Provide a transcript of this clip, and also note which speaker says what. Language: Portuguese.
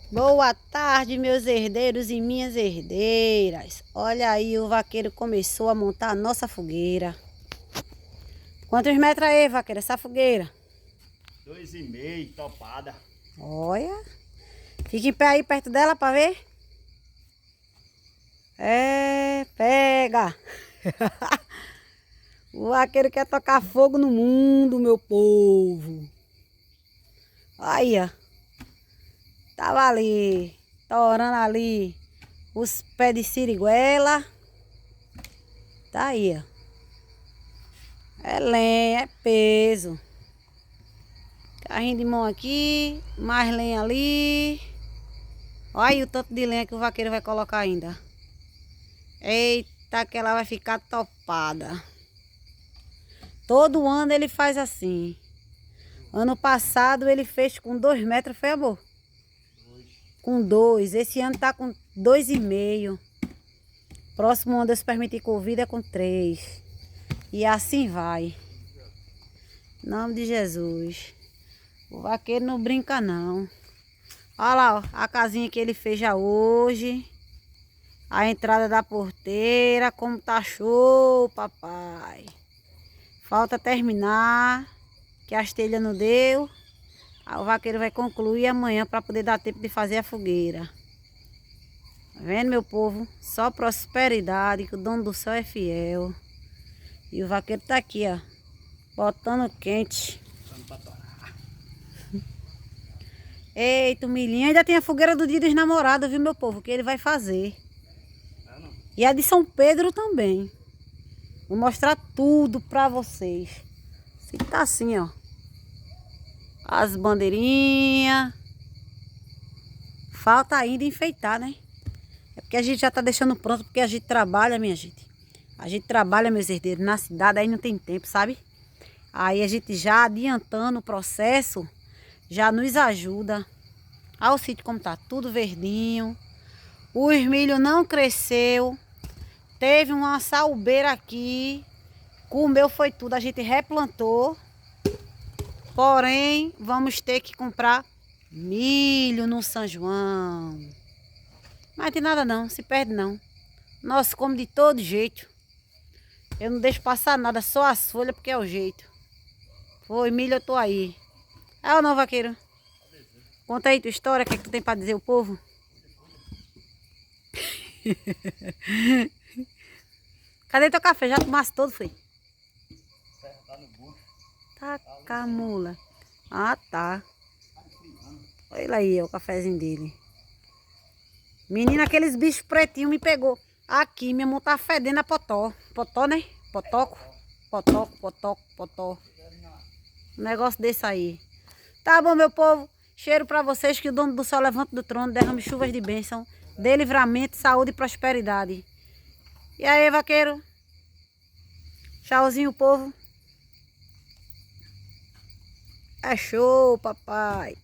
Speaker 1: Boa tarde, meus herdeiros e minhas herdeiras. Olha aí, o vaqueiro começou a montar a nossa fogueira. Quantos metros aí, vaqueiro, essa fogueira?
Speaker 2: 2,5, topada.
Speaker 1: Olha. Fica em pé aí perto dela pra ver. É, pega. O vaqueiro quer tocar fogo no mundo, meu povo. Aí, ó. Tava ali, torando ali os pés de siriguela. Tá aí, ó. É lenha, é peso. Carrinho de mão aqui, mais lenha ali. Olha aí o tanto de lenha que o vaqueiro vai colocar ainda. Eita, que ela vai ficar topada. Todo ano ele faz assim. Ano passado ele fez com 2 metros, foi, amor? Com 2. Esse ano tá com 2,5. Próximo ano, Deus permitir que o vida é com 3. E assim vai. Em nome de Jesus. O vaqueiro não brinca não. Olha lá, ó, a casinha que ele fez já hoje. A entrada da porteira, como tá show, papai. Falta terminar, que as telhas não deu. Aí o vaqueiro vai concluir amanhã para poder dar tempo de fazer a fogueira. Tá vendo, meu povo? Só prosperidade, que o dono do céu é fiel. E o vaqueiro tá aqui, ó, botando quente. Eita, o milhinho. Ainda tem a fogueira do dia dos namorados, viu, meu povo? Que ele vai fazer. E a de São Pedro também. Vou mostrar tudo pra vocês. Se tá assim, ó. As bandeirinhas. Falta ainda enfeitar, né? É porque a gente já tá deixando pronto, porque a gente trabalha, minha gente. A gente trabalha, meus herdeiros, na cidade, aí não tem tempo, sabe? Aí a gente já adiantando o processo, já nos ajuda. Olha o sítio como tá, tudo verdinho. Os milho não cresceu. Teve uma salbeira aqui. Comeu foi tudo, a gente replantou. Porém, vamos ter que comprar milho no São João. Mas tem nada não, se perde não. Nós comemos de todo jeito. Eu não deixo passar nada, só as folhas porque é o jeito. Foi, milho eu tô aí. É ou não, vaqueiro? Conta aí tua história, o que é que tu tem pra dizer ao povo? Cadê teu café? Já tomasse todo, foi?
Speaker 2: Tá no bucho.
Speaker 1: Tá, camula. Ah, tá. Olha aí, ó, o cafezinho dele. Menina, aqueles bichos pretinhos me pegou. Aqui, minha mão tá fedendo a potó. Potó, né? Potoco. Potoco, potoco, potó. Um negócio desse aí. Tá bom, meu povo. Cheiro pra vocês, que o dono do céu levante do trono, derrame chuvas de bênção, dê livramento, saúde e prosperidade. E aí, vaqueiro? Tchauzinho, povo. É show, papai.